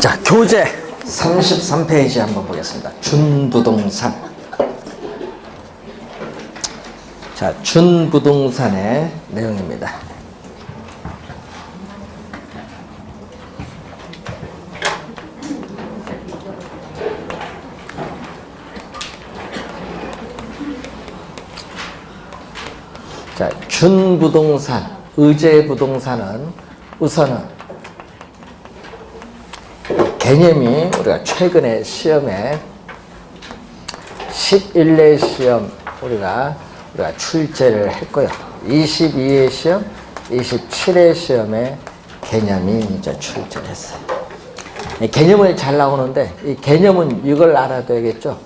자, 교재 33페이지 한번 보겠습니다. 준부동산. 자, 준부동산의 내용입니다. 자, 준부동산, 의제부동산은 우선은 개념이 우리가 최근에 시험에 11회 시험 우리가 출제를 했고요. 22회 시험, 27회 시험에 개념이 이제 출제를 했어요. 개념은 잘 나오는데 이 개념은 이걸 알아둬야겠죠.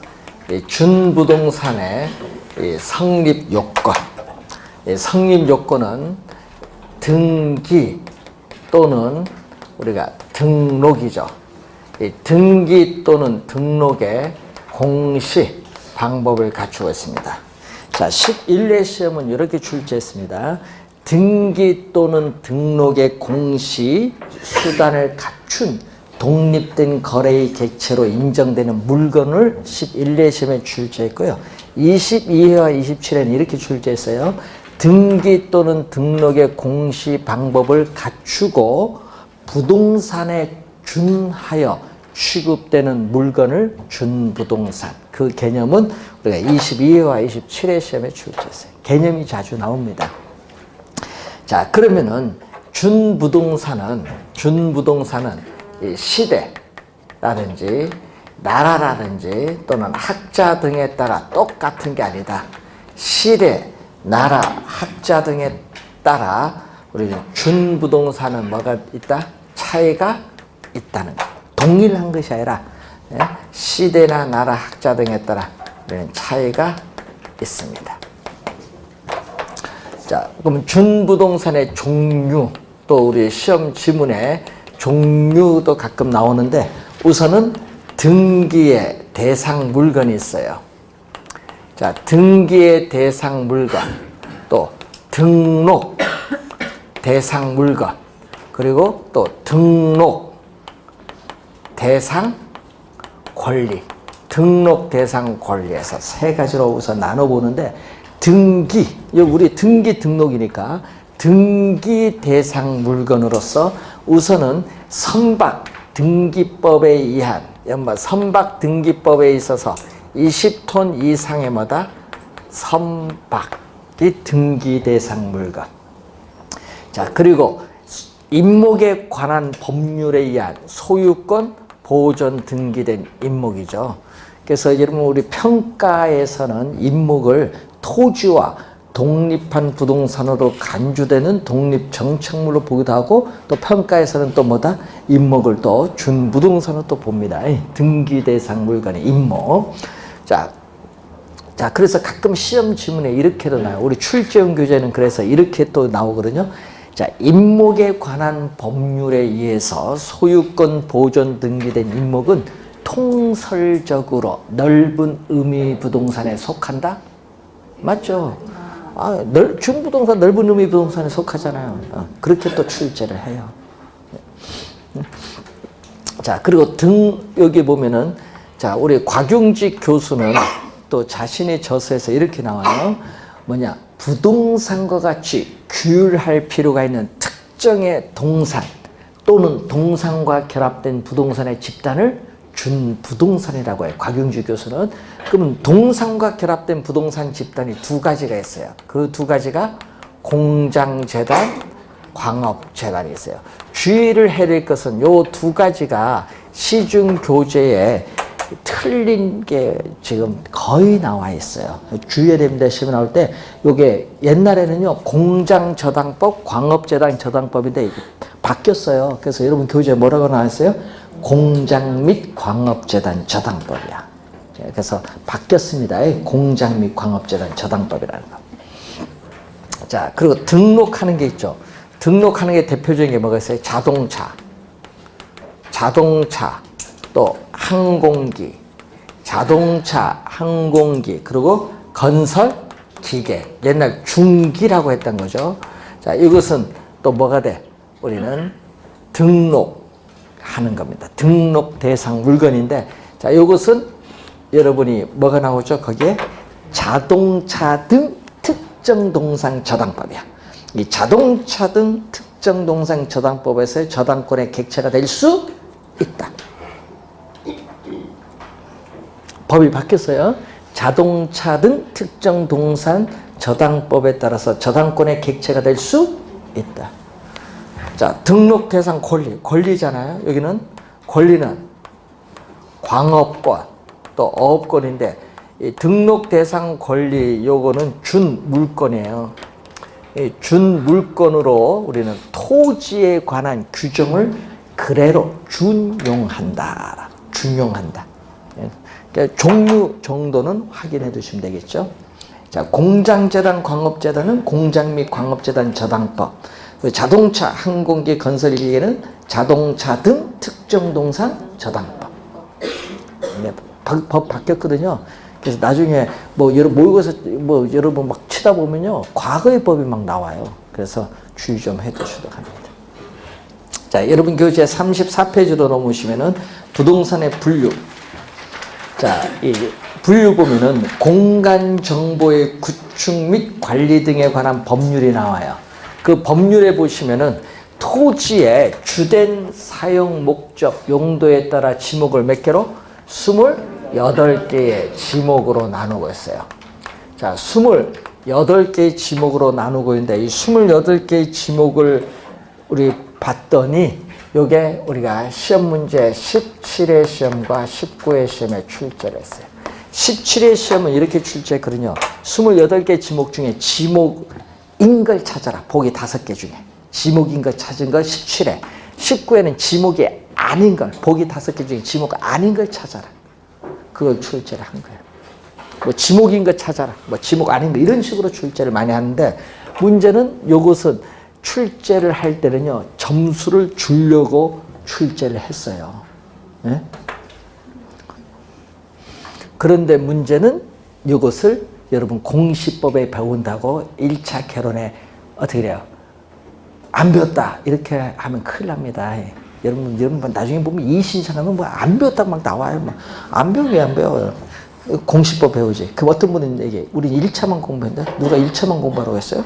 이 준부동산의 이 성립 요건. 이 성립 요건은 등기 또는 우리가 등록이죠. 이 등기 또는 등록의 공시 방법을 갖추고 있습니다. 자, 11회 시험은 이렇게 출제했습니다. 등기 또는 등록의 공시 수단을 갖춘 독립된 거래의 객체로 인정되는 물건을 11회 시험에 출제했고요. 22회와 27회는 이렇게 출제했어요. 등기 또는 등록의 공시 방법을 갖추고 부동산에 준하여 취급되는 물건을 준부동산. 그 개념은 우리가 22회와 27회 시험에 출제했어요. 개념이 자주 나옵니다. 자, 그러면은 준부동산은 이 시대라든지 나라라든지 또는 학자 등에 따라 똑같은 게 아니다. 시대, 나라, 학자 등에 따라 우리는 준부동산은 뭐가 있다? 차이가 있다는 것. 동일한 것이 아니라 시대나 나라, 학자 등에 따라 우리는 차이가 있습니다. 자, 그럼 준부동산의 종류, 또 우리 시험 지문에 종류도 가끔 나오는데 우선은 등기의 대상 물건이 있어요. 자, 등기의 대상 물건, 또 등록 대상 물건, 그리고 또 등록 대상 권리, 등록 대상 권리에서 세 가지로 우선 나눠보는데 등기, 우리 등기 등록이니까 등기 대상 물건으로서 우선은 선박 등기법에 의한 선박 등기법에 있어서 20톤 이상의 뭐다? 선박이 등기 대상 물건. 자, 그리고 임목에 관한 법률에 의한 소유권 보존 등기된 임목이죠. 그래서 여러분 우리 평가에서는 임목을 토지와 독립한 부동산으로 간주되는 독립정착물로 보기도 하고 또 평가에서는 또 뭐다? 임목을 또 준부동산으로 또 봅니다. 등기 대상 물건의 임목. 자, 그래서 가끔 시험 지문에 이렇게도 나와요. 우리 출제형 교재는 그래서 이렇게 또 나오거든요. 자, 임목에 관한 법률에 의해서 소유권 보존 등기된 임목은 통설적으로 넓은 의미 부동산에 속한다? 맞죠? 준부동산 넓은 의미 부동산에 속하잖아요. 그렇게 또 출제를 해요. 자, 그리고 여기 보면은 자, 우리 곽용직 교수는 또 자신의 저서에서 이렇게 나와요. 뭐냐? 부동산과 같이 규율할 필요가 있는 특정의 동산 또는 동산과 결합된 부동산의 집단을 준부동산이라고 해요. 곽용주 교수는. 그러면 동산과 결합된 부동산 집단이 두 가지가 있어요. 그 두 가지가 공장재단, 광업재단이 있어요. 주의를 해야 될 것은 요 두 가지가 시중 교재에 틀린 게 지금 거의 나와 있어요. 주의해야 됩니다. 시험에 나올 때 요게 옛날에는요 공장저당법, 광업재단저당법인데 바뀌었어요. 그래서 여러분 교재에 뭐라고 나왔어요? 공장 및 광업재단 저당법이야. 그래서 바뀌었습니다. 공장 및 광업재단 저당법이라는 거. 자, 그리고 등록하는 게 있죠. 등록하는 게 대표적인 게 뭐가 있어요? 자동차, 또 항공기, 자동차, 항공기, 그리고 건설, 기계. 옛날 중기라고 했던 거죠. 자, 이것은 또 뭐가 돼? 우리는 등록, 하는 겁니다. 등록 대상 물건인데, 자, 이것은 여러분이 뭐가 나오죠? 거기에 자동차 등 특정 동상 저당법이야. 이 자동차 등 특정 동상 저당법에서 저당권의 객체가 될 수 있다. 법이 바뀌었어요. 자동차 등 특정 동산 저당법에 따라서 저당권의 객체가 될 수 있다. 자, 등록 대상 권리잖아요. 여기는 권리는 광업권 또 어업권인데, 이 등록 대상 권리 요거는 준 물권이에요. 이 준 물권으로 우리는 토지에 관한 규정을 그대로 준용한다. 준용한다. 그러니까 종류 정도는 확인해 두시면 되겠죠. 자, 공장재단, 광업재단은 공장 및 광업재단 저당법. 자동차, 항공기, 건설기계는 자동차 등 특정 동산 저당법. 네, 법 바뀌었거든요. 그래서 나중에 모의고사 여러분 막 치다 보면요, 과거의 법이 막 나와요. 그래서 주의 좀 해두시도록 합니다. 자, 여러분 교재 34페이지로 넘으시면은 부동산의 분류. 자, 이 분류 보면은 공간 정보의 구축 및 관리 등에 관한 법률이 나와요. 그 법률에 보시면은 토지의 주된 사용 목적 용도에 따라 지목을 몇 개로? 28개의 지목으로 나누고 있어요. 자, 28개의 지목으로 나누고 있는데, 이 28개의 지목을 우리 봤더니 요게 우리가 시험 문제 17회 시험과 19회 시험에 출제를 했어요. 17회 시험은 이렇게 출제했거든요. 28개 지목 중에 지목인 걸 찾아라. 보기 5개 중에 지목인 걸 찾은 걸 17회. 19회는 지목이 아닌 걸, 보기 5개 중에 지목 아닌 걸 찾아라. 그걸 출제를 한 거예요. 뭐 지목인 거 찾아라, 뭐 지목 아닌 거, 이런 식으로 출제를 많이 하는데, 문제는 요것은 출제를 할 때는요, 점수를 주려고 출제를 했어요. 네? 그런데 문제는 이것을 여러분 공시법에 배운다고 1차 결혼에 어떻게 돼요? 안 배웠다 이렇게 하면 큰일 납니다. 여러분 나중에 보면 이신청하면 뭐 안 배웠다고 막 나와요. 막 안 배워, 왜 안 배워요? 공시법 배우지. 그 어떤 분은 얘기해. 우린 1차만 공부했는데 누가 1차만 공부하라고 했어요?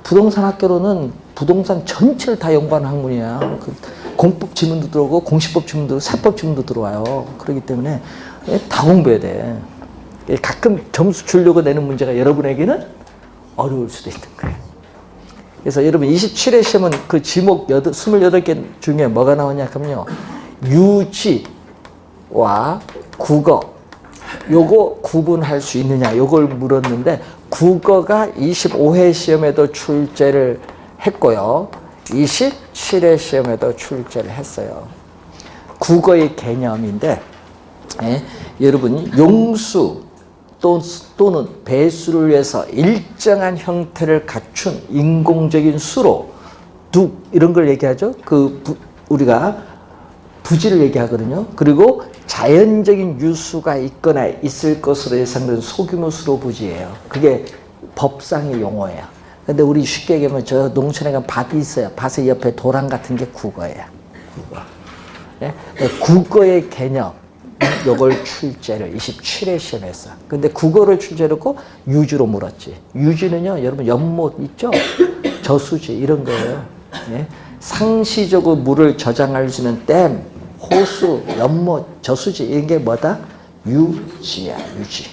부동산 학교로는 부동산 전체를 다 연구하는 학문이야. 그 공법 지문도 들어오고 공시법 지문도, 세법 지문도 들어와요. 그렇기 때문에 다 공부해야 돼. 가끔 점수 주려고 내는 문제가 여러분에게는 어려울 수도 있는 거예요. 그래서 여러분 27회 시험은 그 지목 28개 중에 뭐가 나오냐 하면요, 유지와 국어 요거 구분할 수 있느냐 요걸 물었는데, 국어가 25회 시험에도 출제를 했고요, 27회 시험에도 출제를 했어요. 국어의 개념인데, 여러분 용수 또는 배수를 위해서 일정한 형태를 갖춘 인공적인 수로, 둑 이런 걸 얘기하죠. 우리가 부지를 얘기하거든요. 그리고 자연적인 유수가 있거나 있을 것으로 예상되는 소규모 수로 부지예요. 그게 법상의 용어예요. 근데 우리 쉽게 얘기하면 저 농촌에 가면 밭이 있어요. 밭의 옆에 도랑 같은 게 국어예요. 국어. 네? 국어의 개념, 요걸 출제를 27회 시험에서. 근데 국어를 출제했고 유지로 물었지. 유지는요, 여러분 연못 있죠? 저수지 이런 거예요. 네? 상시적으로 물을 저장할 수 있는 댐, 호수, 연못, 저수지 이런 게 뭐다? 유지야, 유지.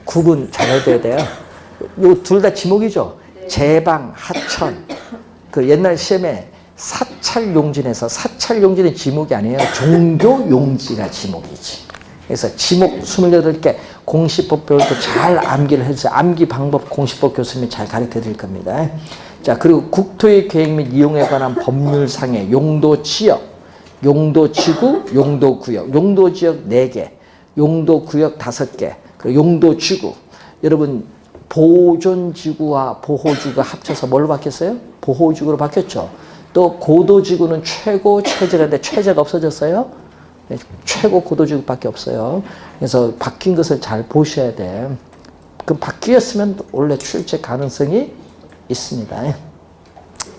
구분 잘 해둬야 돼요. 요 둘 다 지목이죠. 제방, 하천. 그 옛날 시험에 사찰용진에서, 사찰용진은 지목이 아니에요. 종교용지가 지목이지. 그래서 지목 28개 공시법 배울 때 잘 암기를 해주세요. 암기 방법 공시법 교수님이 잘 가르쳐 드릴 겁니다. 자, 그리고 국토의 계획 및 이용에 관한 법률상의 용도 지역, 용도 지구, 용도 구역, 용도 지역 4개, 용도 구역 5개, 그리고 용도 지구. 여러분 보존지구와 보호지구가 합쳐서 뭘로 바뀌었어요? 보호지구로 바뀌었죠. 또 고도지구는 최고, 최저인데 최저가 없어졌어요. 네, 최고 고도지구밖에 없어요. 그래서 바뀐 것을 잘 보셔야 돼. 그럼 바뀌었으면 원래 출제 가능성이 있습니다.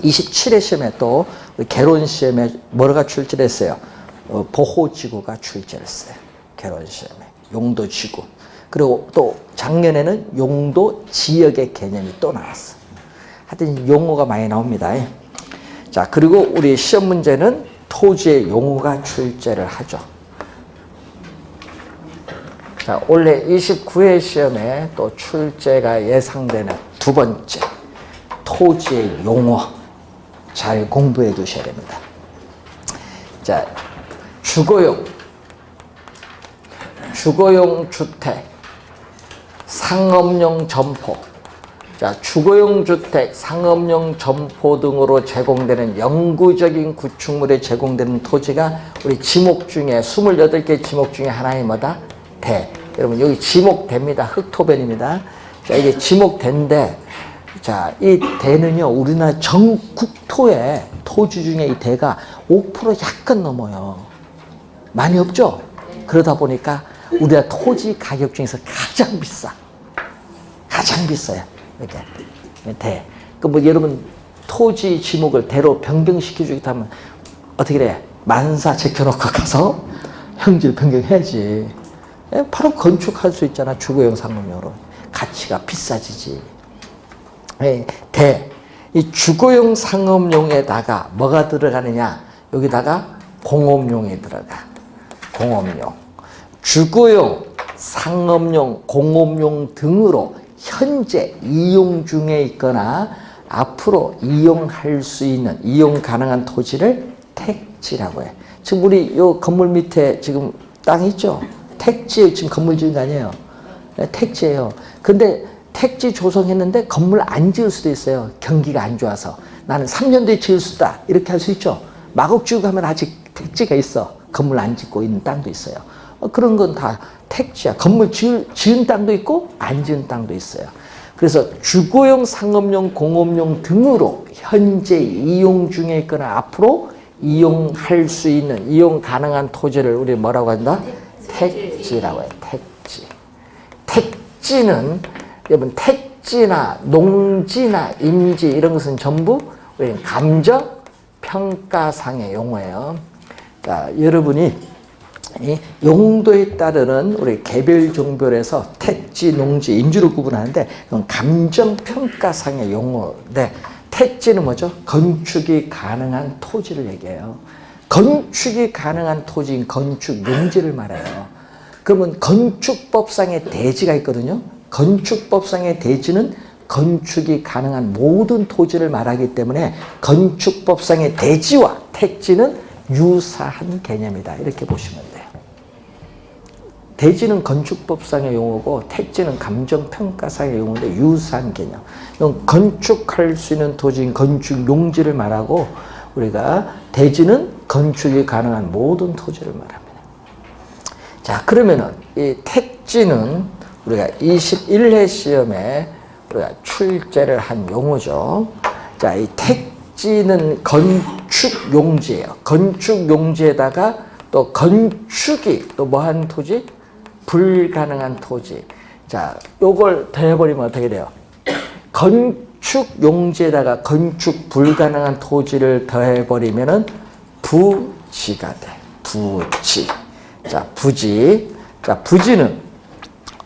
27회 시험에 또 개론 시험에 뭐가 출제를 했어요? 보호지구가 출제를 했어요. 개론 시험에 용도지구. 그리고 또 작년에는 용도 지역의 개념이 또 나왔어. 하여튼 용어가 많이 나옵니다. 자, 그리고 우리 시험 문제는 토지의 용어가 출제를 하죠. 자, 올해 29회 시험에 또 출제가 예상되는 두 번째, 토지의 용어 잘 공부해 두셔야 됩니다. 자, 주거용 주택, 상업용 점포. 자, 주거용 주택, 상업용 점포 등으로 제공되는 영구적인 구축물에 제공되는 토지가 우리 지목 중에 28개 지목 중에 하나의 뭐다? 대. 여러분 여기 지목대입니다. 흑토변입니다. 자, 이게 지목대인데, 자, 이 대는요 우리나라 전 국토의 토지 중에 이 대가 5% 약간 넘어요. 많이 없죠? 그러다 보니까 우리나라 토지 가격 중에서 가장 비싸. 가장 비싸요. 이렇게 대. 그 뭐 여러분 토지 지목을 대로 변경시켜주겠다 하면 어떻게 돼? 만사 제껴놓고 가서 형질 변경해야지. 바로 건축할 수 있잖아. 주거용 상업용으로. 가치가 비싸지지. 대. 이 주거용 상업용에다가 뭐가 들어가느냐? 여기다가 공업용이 들어가. 공업용. 주거용, 상업용, 공업용 등으로 현재 이용 중에 있거나 앞으로 이용할 수 있는, 이용 가능한 토지를 택지라고 해. 지금 우리 요 건물 밑에 지금 땅 있죠? 택지에 지금 건물 지은 거 아니에요? 택지예요. 근데 택지 조성했는데 건물 안 지을 수도 있어요. 경기가 안 좋아서. 나는 3년 뒤에 지을 수 있다. 이렇게 할 수 있죠. 마곡 지구 가면 아직 택지가 있어. 건물 안 짓고 있는 땅도 있어요. 그런 건 다 택지야. 건물 지은 땅도 있고 안 지은 땅도 있어요. 그래서 주거용, 상업용, 공업용 등으로 현재 이용 중에 있거나 앞으로 이용할 수 있는, 이용 가능한 토지를 우리 뭐라고 한다? 택지라고 해요. 택지. 택지는 여러분 택지나 농지나 임지 이런 것은 전부 우리 감정 평가상의 용어예요. 자, 여러분이 이 용도에 따르는 우리 개별 종별에서 택지, 농지, 임지로 구분하는데 그건 감정평가상의 용어인데 택지는 뭐죠? 건축이 가능한 토지를 얘기해요. 건축이 가능한 토지인 건축 용지를 말해요. 그러면 건축법상의 대지가 있거든요. 건축법상의 대지는 건축이 가능한 모든 토지를 말하기 때문에 건축법상의 대지와 택지는 유사한 개념이다. 이렇게 보시면 돼요. 대지는 건축법상의 용어고 택지는 감정평가상의 용어인데 유사한 개념. 이건 건축할 수 있는 토지인 건축 용지를 말하고 우리가 대지는 건축이 가능한 모든 토지를 말합니다. 자, 그러면은 이 택지는 우리가 21회 시험에 우리가 출제를 한 용어죠. 자, 이 택지는 건축 용지예요. 건축 용지에다가 또 건축이 또 뭐한 토지? 불가능한 토지. 자, 요걸 더해버리면 어떻게 돼요? 건축 용지에다가 건축 불가능한 토지를 더해버리면은 부지가 돼. 부지. 자, 부지. 자, 부지는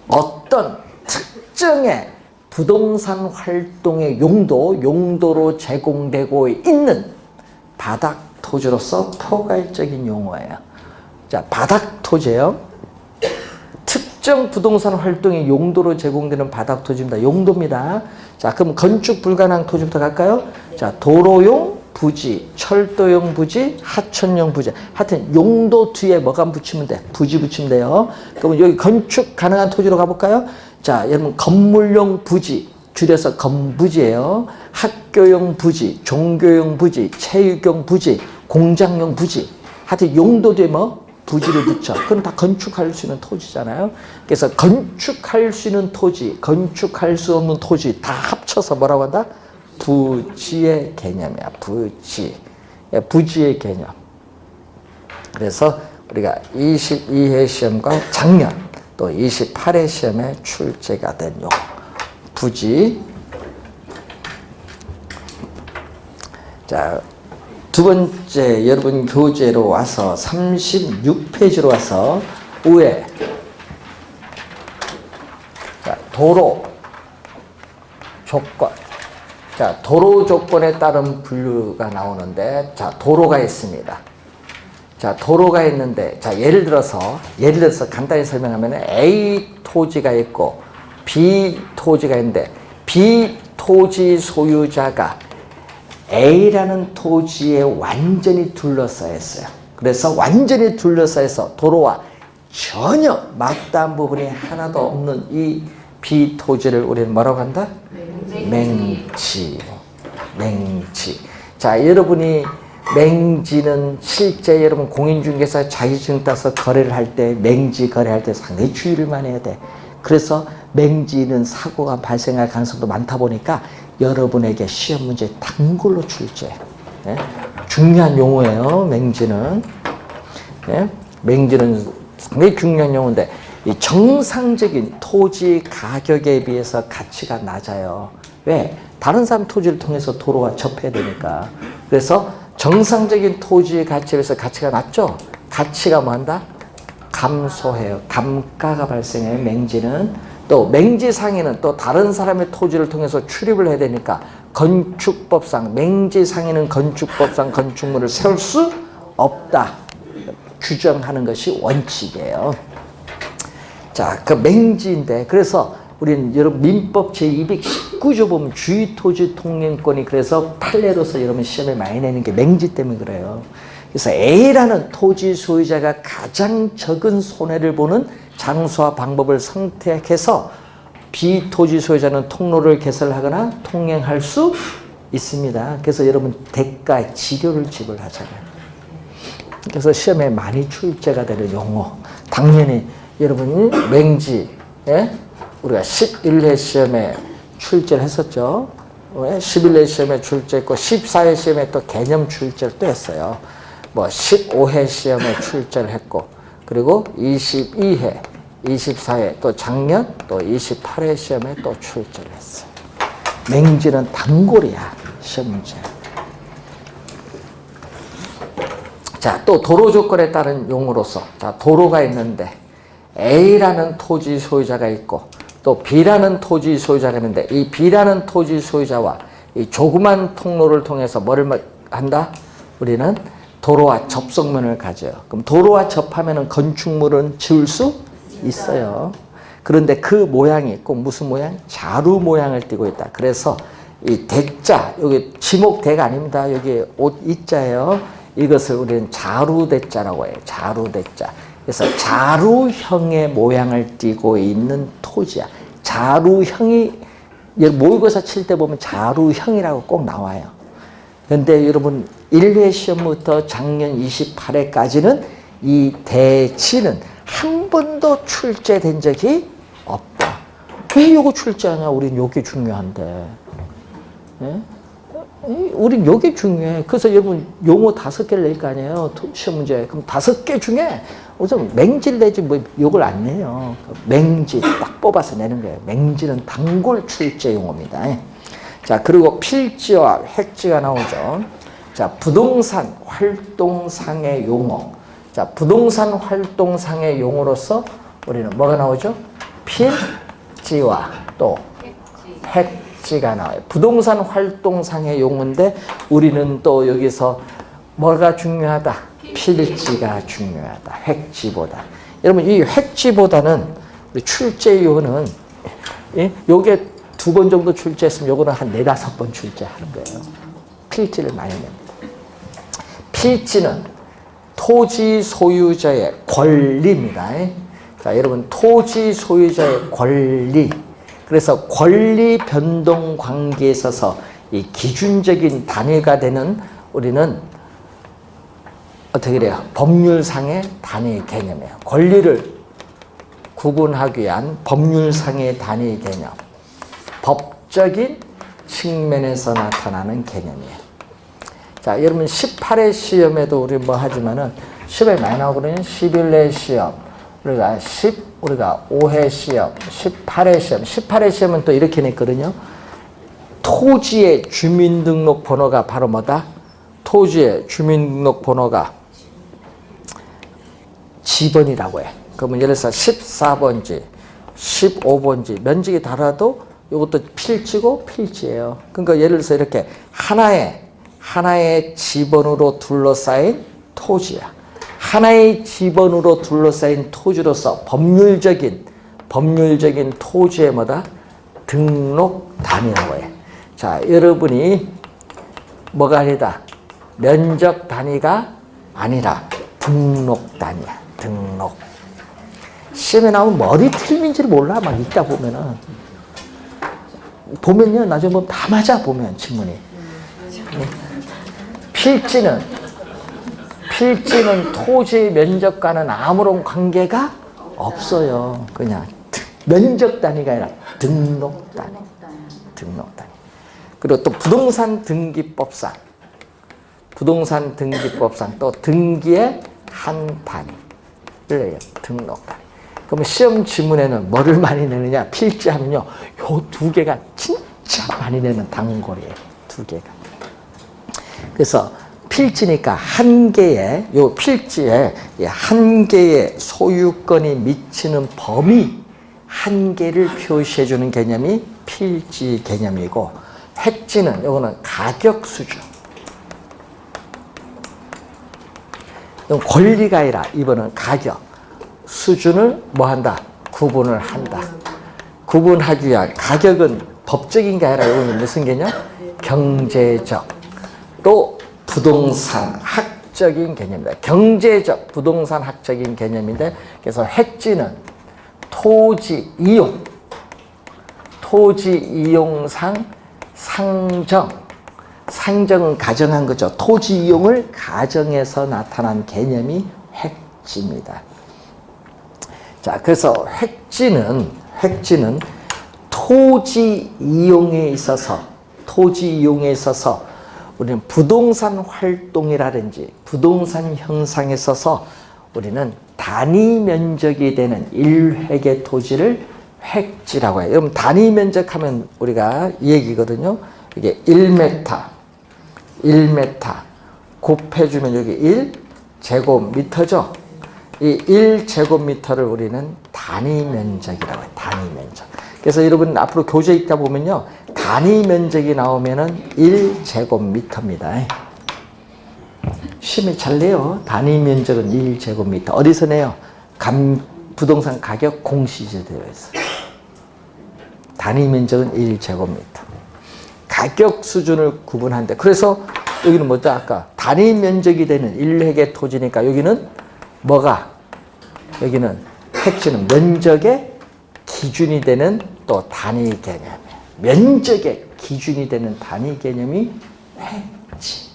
어떤 특정의 부동산 활동의 용도로 제공되고 있는 바닥 토지로서 포괄적인 용어예요. 자, 바닥 토지예요. 특정 부동산 활동의 용도로 제공되는 바닥 토지입니다. 용도입니다. 자, 그럼 건축 불가능한 토지부터 갈까요? 자, 도로용 부지, 철도용 부지, 하천용 부지. 하여튼 용도 뒤에 뭐가 붙이면 돼? 부지 붙이면 돼요. 그러면 여기 건축 가능한 토지로 가볼까요? 자, 여러분 건물용 부지, 줄여서 건부지예요. 학교용 부지, 종교용 부지, 체육용 부지, 공장용 부지. 하여튼 용도 뒤에 뭐? 부지를 붙여. 그건 다 건축할 수 있는 토지잖아요. 그래서 건축할 수 있는 토지, 건축할 수 없는 토지 다 합쳐서 뭐라고 한다? 부지의 개념이야. 부지. 부지의 개념. 그래서 우리가 22회 시험과 작년 또 28회 시험에 출제가 된 용어. 부지. 자, 두 번째 여러분 교재로 와서 36페이지로 와서 위에 자, 도로 조건. 자, 도로 조건에 따른 분류가 나오는데, 자, 도로가 있습니다. 자, 도로가 있는데, 자, 예를 들어서 간단히 설명하면 A 토지가 있고 B 토지가 있는데, B 토지 소유자가 A라는 토지에 완전히 둘러싸여 있어요. 그래서 완전히 둘러싸여 있어 도로와 전혀 맞닿은 부분이 하나도 없는 이 B 토지를 우리는 뭐라고 한다? 맹지. 자, 여러분이 맹지는 실제 여러분 공인중개사 자격증 따서 거래를 할 때, 맹지 거래할 때 상당히 주의를 많이 해야 돼. 그래서 맹지는 사고가 발생할 가능성도 많다 보니까 여러분에게 시험 문제 단골로 출제. 네? 중요한 용어예요, 맹지는. 네? 맹지는 상당히 중요한 용어인데, 이 정상적인 토지 가격에 비해서 가치가 낮아요. 왜? 다른 사람 토지를 통해서 도로와 접해야 되니까. 그래서 정상적인 토지의 가치에 비해서 가치가 낮죠? 가치가 뭐한다? 감소해요. 감가가 발생해요, 맹지는. 또 맹지 상인은 또 다른 사람의 토지를 통해서 출입을 해야 되니까 건축법상, 맹지 상인은 건축법상 건축물을 세울 수 없다. 규정하는 것이 원칙이에요. 자, 그 맹지인데, 그래서 우리는 여러분 민법 제219조 보면 주의토지 통행권이 그래서 판례로서 여러분 시험에 많이 내는 게 맹지 때문에 그래요. 그래서 A라는 토지 소유자가 가장 적은 손해를 보는 장소와 방법을 선택해서 B 토지 소유자는 통로를 개설하거나 통행할 수 있습니다. 그래서 여러분 대가 지료를 지불하잖아요. 그래서 시험에 많이 출제가 되는 용어. 당연히 여러분이 맹지, 예? 우리가 11회 시험에 출제를 했었죠. 11회 시험에 출제했고 14회 시험에 또 개념 출제를 또 했어요. 뭐 15회 시험에 출제를 했고, 그리고 22회, 24회, 또 작년 또 28회 시험에 또 출제를 했어요. 맹지는 단골이야, 시험 문제. 자, 또 도로 조건에 따른 용어로서, 자, 도로가 있는데 A라는 토지 소유자가 있고 또 B라는 토지 소유자가 있는데, 이 B라는 토지 소유자와 이 조그만 통로를 통해서 뭐를 한다? 우리는 도로와 접속면을 가져요. 그럼 도로와 접하면은 건축물은 지을 수 있어요. 그런데 그 모양이 꼭 무슨 모양? 자루 모양을 띠고 있다. 그래서 이 대자, 여기 지목대가 아닙니다. 여기 옷 이자예요. 이것을 우리는 자루대자라고 해요. 자루대자. 그래서 자루형의 모양을 띠고 있는 토지야. 자루형이, 모의고사 칠 때 보면 자루형이라고 꼭 나와요. 그런데 여러분 1회 시험부터 작년 28회까지는 이 대지는 한 번도 출제된 적이 없다. 왜 이거 출제하냐? 우린 이게 중요한데. 예? 우린 이게 중요해. 그래서 여러분 용어 5개를 낼 거 아니에요, 시험 문제. 그럼 5개 중에 우선 맹지를 내지 뭐 욕을 안 내요. 맹지 딱 뽑아서 내는 거예요. 맹지는 단골 출제 용어입니다. 자, 그리고 필지와 획지가 나오죠. 자, 부동산 활동상의 용어. 자, 부동산 활동상의 용어로서 우리는 뭐가 나오죠? 필지와 또 획지가 나와요. 부동산 활동상의 용어인데 우리는 또 여기서 뭐가 중요하다? 필지가 중요하다. 획지보다. 여러분 이 획지보다는 우리 출제 요는 요게 2번 정도 출제했으면 요거는 한 4, 5번 출제하는 거예요. 필지를 많이 냅니다. 필지는 토지 소유자의 권리입니다. 자, 여러분 토지 소유자의 권리. 그래서 권리 변동 관계에 있어서 이 기준적인 단위가 되는 우리는 어떻게 그래요? 법률상의 단위 개념이에요. 권리를 구분하기 위한 법률상의 단위 개념. 법적인 측면에서 나타나는 개념이에요. 자, 여러분 18회 시험에도 우리 뭐 하지만은 시험에 많이 나오거든요. 11회 시험, 우리가 5회 시험, 18회 시험. 18회 시험은 또 이렇게 냈거든요. 토지의 주민등록번호가 바로 뭐다? 토지의 주민등록번호가 지번이라고 해. 그러면 예를 들어서 14번지, 15번지 면적이 달라도 이것도 필지고 필지예요. 그러니까 예를 들어서 이렇게 하나의 지번으로 둘러싸인 토지야. 하나의 지번으로 둘러싸인 토지로서 법률적인 토지의 뭐다? 등록단위라고 해. 자, 여러분이 뭐가 아니다? 면적 단위가 아니라 등록단위야. 등록. 시험에 나오면 머리 틀린지를 몰라. 막 읽다 보면요. 나중에 보면 다 맞아. 보면 질문이. 필지는 토지 면적과는 아무런 관계가 없어요. 그냥 면적 단위가 아니라 등록 단위. 그리고 또 부동산 등기법상 또 등기의 한 단위를 내요. 등록 단위. 그러면 시험 지문에는 뭐를 많이 내느냐? 필지 하면요. 요 두 개가 진짜 많이 내는 단골이에요. 두 개가. 그래서 필지니까 한 개의 요 필지에 한 개의 소유권이 미치는 범위 한 개를 표시해 주는 개념이 필지 개념이고, 획지는 요거는 가격 수준. 이건 권리가 아니라 이번은 가격 수준을 뭐 한다? 구분을 한다. 구분하기 위한 가격은 법적인 게 아니라 이거는 무슨 개념? 경제적. 또 부동산 학적인 개념입니다. 경제적 부동산 학적인 개념인데, 그래서 획지는 토지 이용상 상정은 가정한 거죠. 토지 이용을 가정해서 나타난 개념이 획지입니다. 자, 그래서 획지는 토지 이용에 있어서 우리는 부동산 활동이라든지 부동산 형상에 있어서 우리는 단위 면적이 되는 일획의 토지를 획지라고 해요. 여러분 단위 면적 하면 우리가 이 얘기거든요. 이게 1m 곱해주면 여기 1제곱미터죠. 이 1제곱미터를 우리는 단위 면적이라고 해요. 단위 면적. 그래서 여러분 앞으로 교재 읽다 보면요. 단위 면적이 나오면은 1제곱미터입니다. 시험에 잘 내요. 단위 면적은 1제곱미터. 어디서 내요? 부동산 가격 공시지에 되어 있어요. 단위 면적은 1제곱미터. 가격 수준을 구분한대. 그래서 여기는 뭐죠? 아까 단위 면적이 되는 일획의 토지니까 여기는 뭐가? 여기는 획지는 면적의 기준이 되는 또 단위 개념이에요. 면적의 기준이 되는 단위 개념이 획지.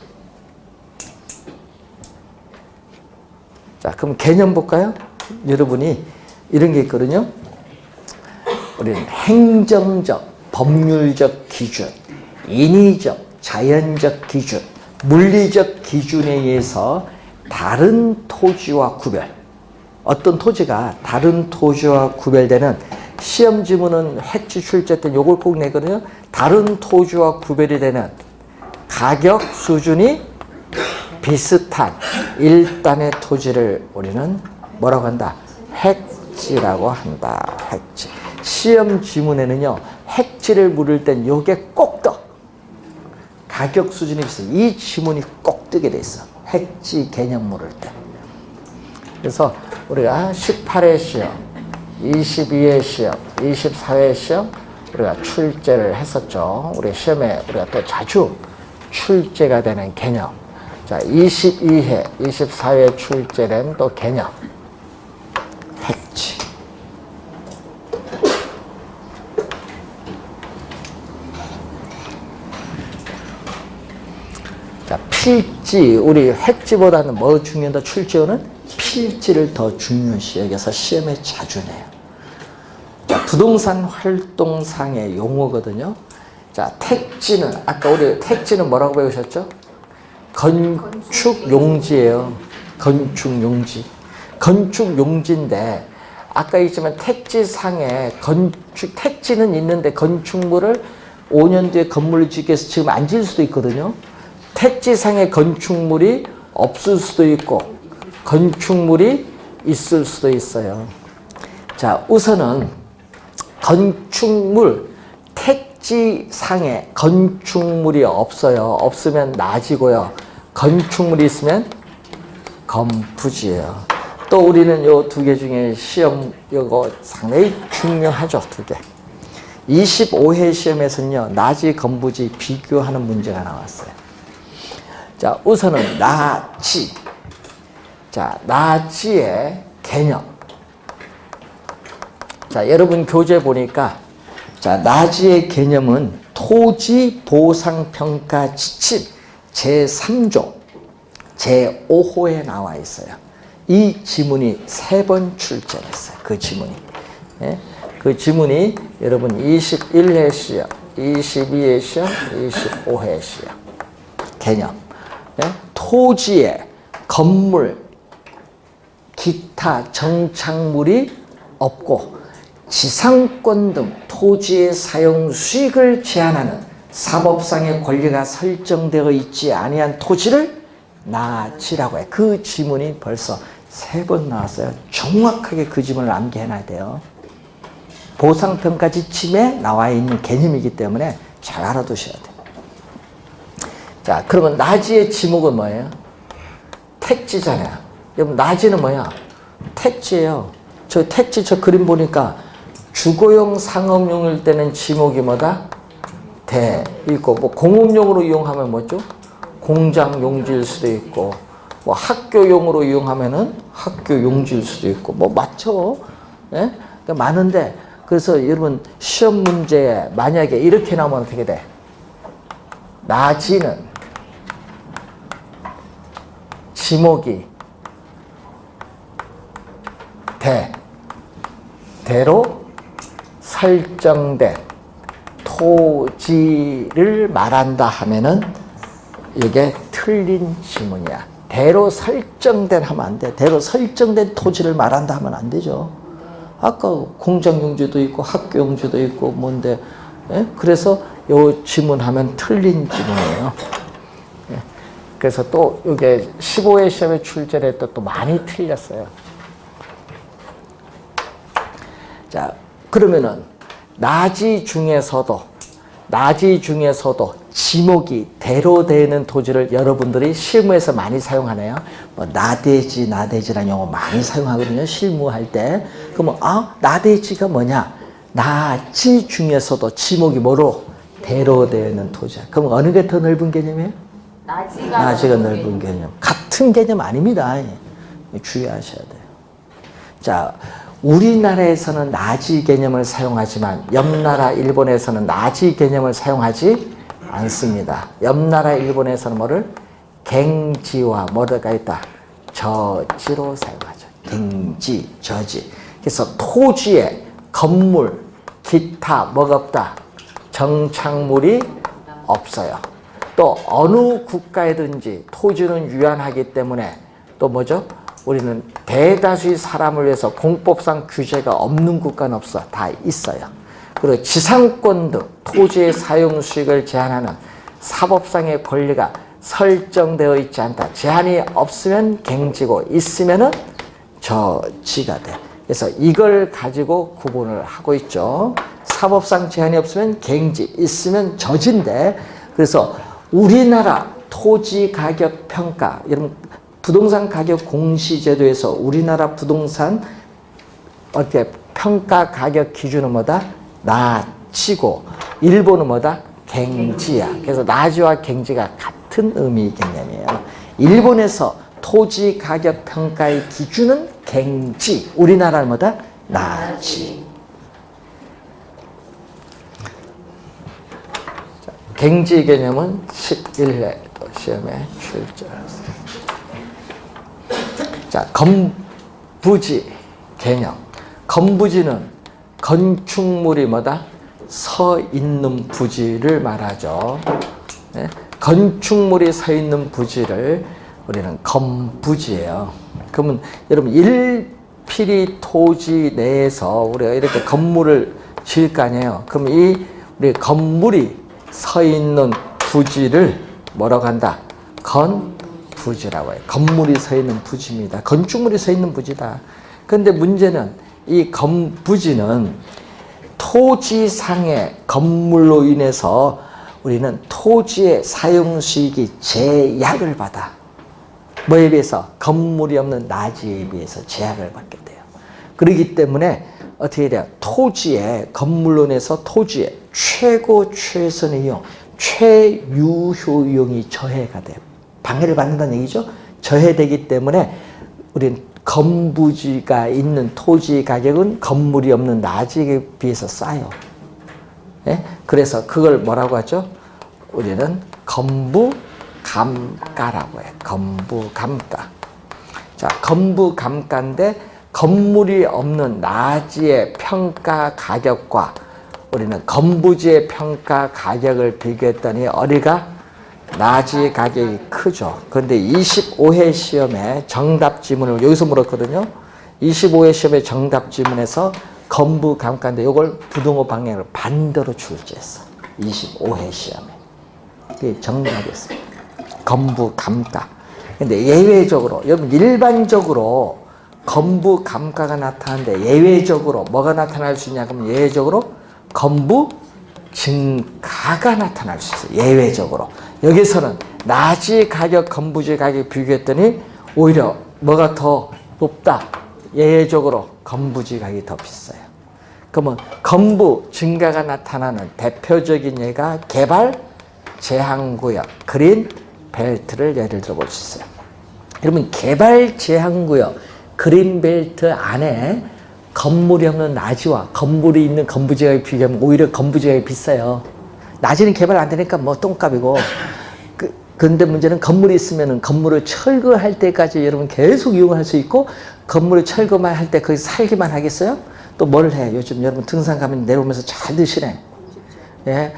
자, 그럼 개념 볼까요? 여러분이 이런 게 있거든요. 우리는 행정적, 법률적 기준, 인위적, 자연적 기준, 물리적 기준에 의해서 다른 토지와 구별. 어떤 토지가 다른 토지와 구별되는 시험 지문은 획지 출제 때 요걸 꼭 내거든요. 다른 토지와 구별이 되는 가격 수준이 비슷한 일단의 토지를 우리는 뭐라고 한다? 획지라고 한다. 획지. 시험 지문에는요, 획지를 물을 땐 요게 꼭 떠. 가격 수준이 비슷해. 이 지문이 꼭 뜨게 돼 있어. 획지 개념 물을 때. 그래서 우리가 18회 시험, 22회 시험, 24회 시험 우리가 출제를 했었죠. 우리 시험에 우리가 또 자주 출제가 되는 개념. 자, 22회, 24회 출제된 또 개념. 획지. 자, 필지. 우리 획지보다는 뭐 중요하다? 출제어는 필지를 더 중요시 여겨서 시험에 자주 내요. 자, 부동산 활동상의 용어거든요. 자, 택지는, 아까 우리 택지는 뭐라고 배우셨죠? 건축용지예요. 건축용지. 건축용지인데, 아까 있지만 택지상에 택지는 있는데 건축물을 5년 뒤에 건물을 짓기 위해서 지금 안 지을 수도 있거든요. 택지상의 건축물이 없을 수도 있고 건축물이 있을 수도 있어요. 자, 우선은 건축물, 택지상에 건축물이 없어요. 없으면 낮이고요. 건축물이 있으면 건부지예요. 또 우리는 요 두 개 중에 시험 요거 상당히 중요하죠. 두 개. 25회 시험에서는요, 낮이 건부지 비교하는 문제가 나왔어요. 자, 우선은 낮이. 자, 낮이의 개념. 자, 여러분 교재 보니까, 자, 낮이의 개념은 토지 보상 평가 지침 제3조 제5호에 나와 있어요. 이 지문이 3번 출제됐어요. 그 지문이. 예? 그 지문이 여러분 21회 시험, 22회 시험, 25회 시험. 개념. 예? 토지에 건물, 기타 정착물이 없고 지상권 등 토지의 사용 수익을 제한하는 사법상의 권리가 설정되어 있지 아니한 토지를 낮이라고 해. 그 지문이 벌써 3번 나왔어요. 정확하게 그 지문을 암기해놔야 돼요. 보상평가 지침에 나와 있는 개념이기 때문에 잘 알아두셔야 돼요. 자, 그러면 낮이의 지목은 뭐예요? 택지잖아요. 여러분, 낮이는 뭐야? 택지예요. 저 택지 저 그림 보니까 주거용 상업용일 때는 지목이 뭐다? 대 있고, 뭐 공업용으로 이용하면 뭐죠? 공장 용지일 수도 있고, 뭐 학교용으로 이용하면은 학교 용지일 수도 있고, 뭐 맞죠? 예? 그러니까 많은데, 그래서 여러분 시험 문제에 만약에 이렇게 나오면 어떻게 돼? 낮이는 지목이 대로 설정된 토지를 말한다 하면은 이게 틀린 지문이야. 대로 설정된 하면 안 돼. 대로 설정된 토지를 말한다 하면 안 되죠. 아까 공장 용지도 있고 학교 용지도 있고 뭔데, 예? 그래서 요 지문하면 틀린 지문이에요. 예? 그래서 또 이게 15회 시험에 출제를 했던 또 많이 틀렸어요. 자, 그러면은 낮이 중에서도 지목이 대로 되는 토지를 여러분들이 실무에서 많이 사용하네요. 뭐 나대지라는 용어 많이 사용하거든요. 실무할 때. 그러면 나대지가 뭐냐? 낮이 중에서도 지목이 뭐로? 대로 되는 토지야. 그럼 어느 게 더 넓은 개념이에요? 낮이가 넓은 개념. 같은 개념 아닙니다. 주의하셔야 돼요. 자, 우리나라에서는 낮이 개념을 사용하지만 옆나라 일본에서는 낮이 개념을 사용하지 않습니다. 옆나라 일본에서는 뭐를? 갱지와 뭐가 있다? 저지로 사용하죠. 갱지, 저지. 그래서 토지에 건물, 기타 뭐가 없다? 정착물이 없어요. 또 어느 국가에든지 토지는 유한하기 때문에 또 뭐죠? 우리는 대다수의 사람을 위해서 공법상 규제가 없는 국가는 없어. 다 있어요. 그리고 지상권 등 토지의 사용 수익을 제한하는 사법상의 권리가 설정되어 있지 않다. 제한이 없으면 갱지고 있으면은 저지가 돼. 그래서 이걸 가지고 구분을 하고 있죠. 사법상 제한이 없으면 갱지, 있으면 저지인데, 그래서 우리나라 토지 가격 평가, 여러분 부동산 가격 공시제도에서 우리나라 부동산 어떻게 평가 가격 기준은 뭐다? 낮이고 일본은 뭐다? 갱지야. 그래서 낮이와 갱지가 같은 의미 개념이에요. 일본에서 토지 가격 평가의 기준은 갱지, 우리나라는 뭐다? 낮이. 갱지 개념은 11회 시험에 출제했어요. 자, 건부지 개념. 건부지는 건축물이 뭐다? 서 있는 부지를 말하죠. 네? 건축물이 서 있는 부지를 우리는 건부지예요. 그러면 여러분 1필이 토지 내에서 우리가 이렇게 건물을 지을 거 아니에요. 그럼 우리 건물이 서 있는 부지를 뭐라고 한다? 건부지라고 해요. 건물이 서 있는 부지입니다. 건축물이 서 있는 부지다. 그런데 문제는 이 건부지는 토지상의 건물로 인해서 우리는 토지의 사용수익이 제약을 받아. 뭐에 비해서? 건물이 없는 나지에 비해서 제약을 받게 돼요. 그렇기 때문에 어떻게 돼요? 토지에, 건물로 인해서 토지에 최고 최선의 이용, 최유효 이용이 저해가 돼요. 방해를 받는다는 얘기죠. 저해되기 때문에 우리는 건부지가 있는 토지 가격은 건물이 없는 나지에 비해서 싸요. 예? 그래서 그걸 뭐라고 하죠? 우리는 건부감가라고 해요. 건부감가. 자, 건부감가인데 건물이 없는 나지의 평가 가격과 우리는 건부지의 평가 가격을 비교했더니 어디가 나지 가격이 크죠. 그런데 25회 시험에 정답 지문을 여기서 물었거든요. 25회 시험의 정답 지문에서 건부감가인데 이걸 부등호 방향을 반대로 출제했어. 25회 시험에. 이게 정답이었습니다. 건부감가. 근데 예외적으로, 여러분 일반적으로 건부감가가 나타나는데 예외적으로 뭐가 나타날 수 있냐? 그러면 예외적으로 건부증가가 나타날 수 있어요. 예외적으로. 여기서는 나지 가격, 건부지 가격 비교했더니 오히려 뭐가 더 높다? 예외적으로 건부지 가격이 더 비싸요. 그러면 건부 증가가 나타나는 대표적인 예가 개발 제한구역, 그린 벨트를 예를 들어 볼 수 있어요. 여러분 개발 제한구역, 그린 벨트 안에 건물이 없는 나지와 건물이 있는 건부지 가격이 비교하면 오히려 건부지 가격이 비싸요. 나지는 개발 안 되니까 뭐 똥값이고. 그런데 문제는 건물이 있으면 건물을 철거할 때까지 여러분 계속 이용할 수 있고, 건물을 철거만 할 때 거기서 살기만 하겠어요? 또 뭘 해? 요즘 여러분 등산 가면 내려오면서 잘 드시네. 예,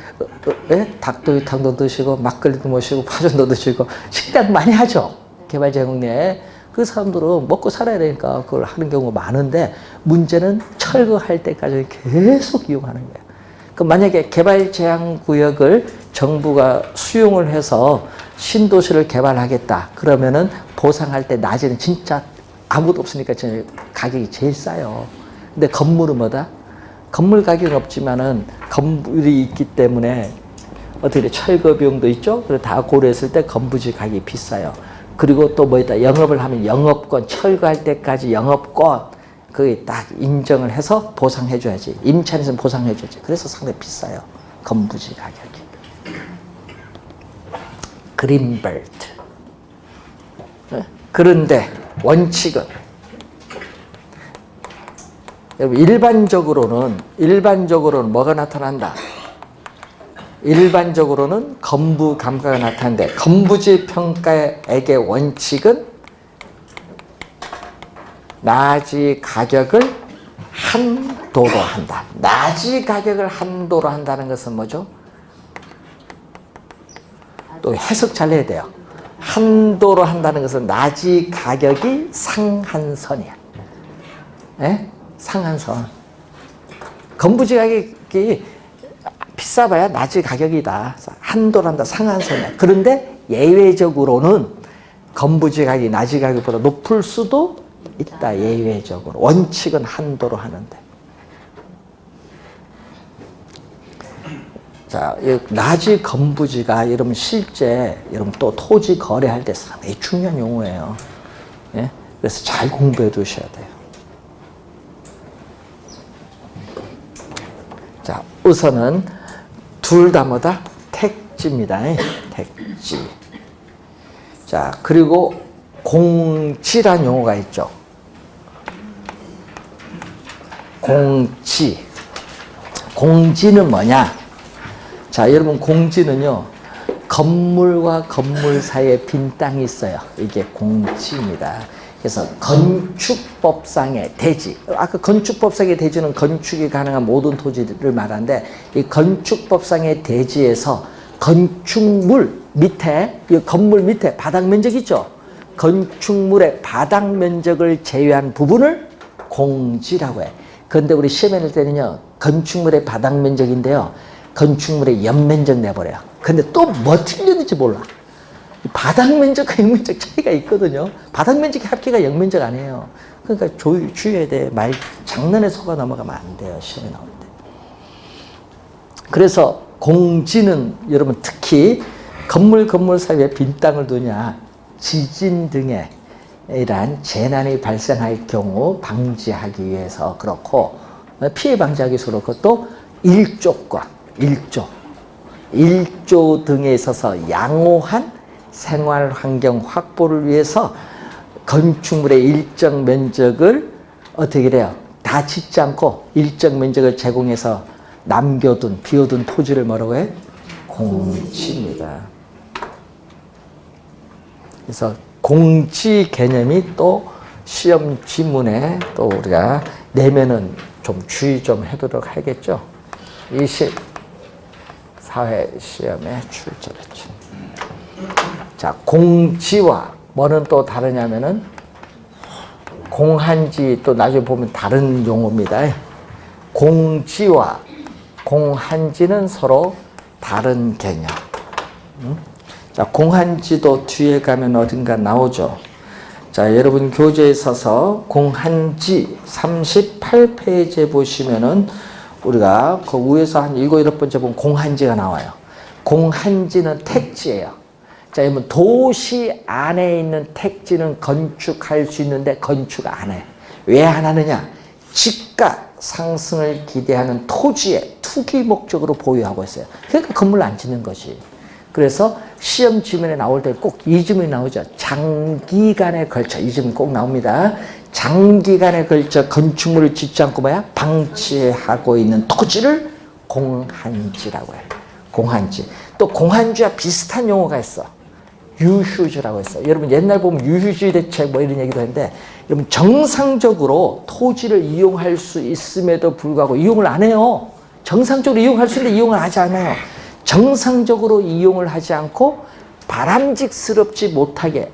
닭도리탕도 드시고 막걸리도 마시고 파전도 드시고 식당 많이 하죠. 개발 제공 내에. 그 사람들은 먹고 살아야 되니까 그걸 하는 경우가 많은데, 문제는 철거할 때까지 계속 이용하는 거예요. 그럼 만약에 개발 제한 구역을 정부가 수용을 해서 신도시를 개발하겠다. 그러면은 보상할 때 낮에는 진짜 아무도 없으니까 가격이 제일 싸요. 근데 건물은 뭐다? 건물 가격은 없지만은 건물이 있기 때문에 어떻게 돼? 철거 비용도 있죠? 그리고 다 고려했을 때 건부지 가격이 비싸요. 그리고 또 뭐 있다? 영업을 하면 영업권, 철거할 때까지 영업권, 그게 딱 인정을 해서 보상해줘야지. 임차인에서는 보상해줘야지. 그래서 상당히 비싸요. 건부지 가격이. 그린벨트. 그런데 원칙은, 일반적으로는 뭐가 나타난다? 일반적으로는 건부감가가 나타나는데, 건부지 평가액의 원칙은 나지 가격을 한도로 한다. 나지 가격을 한도로 한다는 것은 뭐죠? 또 해석 잘 해야 돼요. 한도로 한다는 것은 나지 가격이 상한선이야. 예? 상한선. 건부지 가격이 비싸봐야 나지 가격이다. 한도로 한다. 상한선이야. 그런데 예외적으로는 건부지 가격이 나지 가격보다 높을 수도 있다. 예외적으로. 원칙은 한도로 하는데. 자, 나지 건부지가 여러분 실제 여러분 또 토지 거래할 때 상당히 중요한 용어예요. 예? 그래서 잘 공부해 두셔야 돼요. 자, 우선은 둘 다 뭐다? 택지입니다. 택지. 자, 그리고 공지란 용어가 있죠. 공지. 공지는 뭐냐? 자, 여러분 공지는요, 건물과 건물 사이에 빈 땅이 있어요. 이게 공지입니다. 그래서 건축법상의 대지, 아까 건축법상의 대지는 건축이 가능한 모든 토지를 말하는데, 이 건축법상의 대지에서 건축물 밑에, 이 건물 밑에 바닥 면적 있죠? 건축물의 바닥 면적을 제외한 부분을 공지라고 해. 그런데 우리 시험에 낼 때는요, 건축물의 바닥 면적인데요, 건축물의 연면적 내버려요. 근데 또 뭐 틀렸는지 몰라. 바닥 면적과 영면적 차이가 있거든요. 바닥 면적이 합계가 영면적 아니에요. 그러니까 주의해야 돼. 말 장난에 속아 넘어가면 안 돼요. 시험에 나올 때. 그래서 공지는 여러분 특히 건물 사이에 빈 땅을 두냐, 지진 등의 이러한 재난이 발생할 경우 방지하기 위해서 그렇고, 피해 방지하기 위해서 그렇고, 또 일조 등에 있어서 양호한 생활 환경 확보를 위해서 건축물의 일정 면적을 어떻게 해요? 다 짓지 않고 일정 면적을 제공해서 남겨둔, 비워둔 토지를 뭐라고 해? 공지입니다. 그래서 공지 개념이 또 시험 지문에 또 우리가 내면은 좀 주의 좀 해보도록 하겠죠. 24회 시험에 출제했죠. 자, 공지와 뭐는 또 다르냐면은 공한지 또 나중에 보면 다른 용어입니다. 공지와 공한지는 서로 다른 개념. 자, 공한지도 뒤에 가면 어딘가 나오죠. 자, 여러분 교재에 있어서 공한지 38페이지에 보시면은 우리가 그 위에서 한 7, 8번째 보면 공한지가 나와요. 공한지는 택지예요. 자, 여러분 도시 안에 있는 택지는 건축할 수 있는데 건축 안 해. 왜 안 하느냐? 집가 상승을 기대하는 토지에 투기 목적으로 보유하고 있어요. 그러니까 건물을 안 짓는 것이. 그래서 시험 지문에 나올 때 꼭 이 질문이 나오죠. 장기간에 걸쳐. 이 질문 꼭 나옵니다. 장기간에 걸쳐 건축물을 짓지 않고 뭐야? 방치하고 있는 토지를 공한지라고 해요. 공한지. 또 공한지와 비슷한 용어가 있어. 유휴지라고 했어요. 여러분 옛날 보면 유휴지 대책 뭐 이런 얘기도 했는데, 여러분 정상적으로 토지를 이용할 수 있음에도 불구하고 이용을 안 해요. 정상적으로 이용할 수 있는데 이용을 하지 않아요. 정상적으로 이용을 하지 않고 바람직스럽지 못하게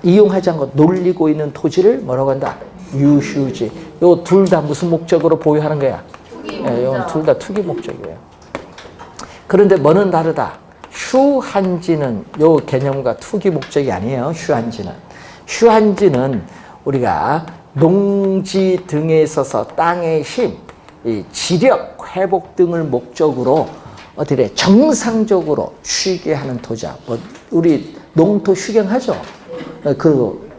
이용하지 않고 놀리고 있는 토지를 뭐라고 한다? 유휴지. 요 둘 다 무슨 목적으로 보유하는 거야? 요 둘 다 투기 목적이에요. 그런데 뭐는 다르다? 휴한지는 요 개념과 투기 목적이 아니에요. 휴한지는 우리가 농지 등에 있어서 땅의 힘, 이 지력 회복 등을 목적으로 어떻게 정상적으로 쉬게 하는 토지야. 뭐 우리 농토 휴경하죠. 그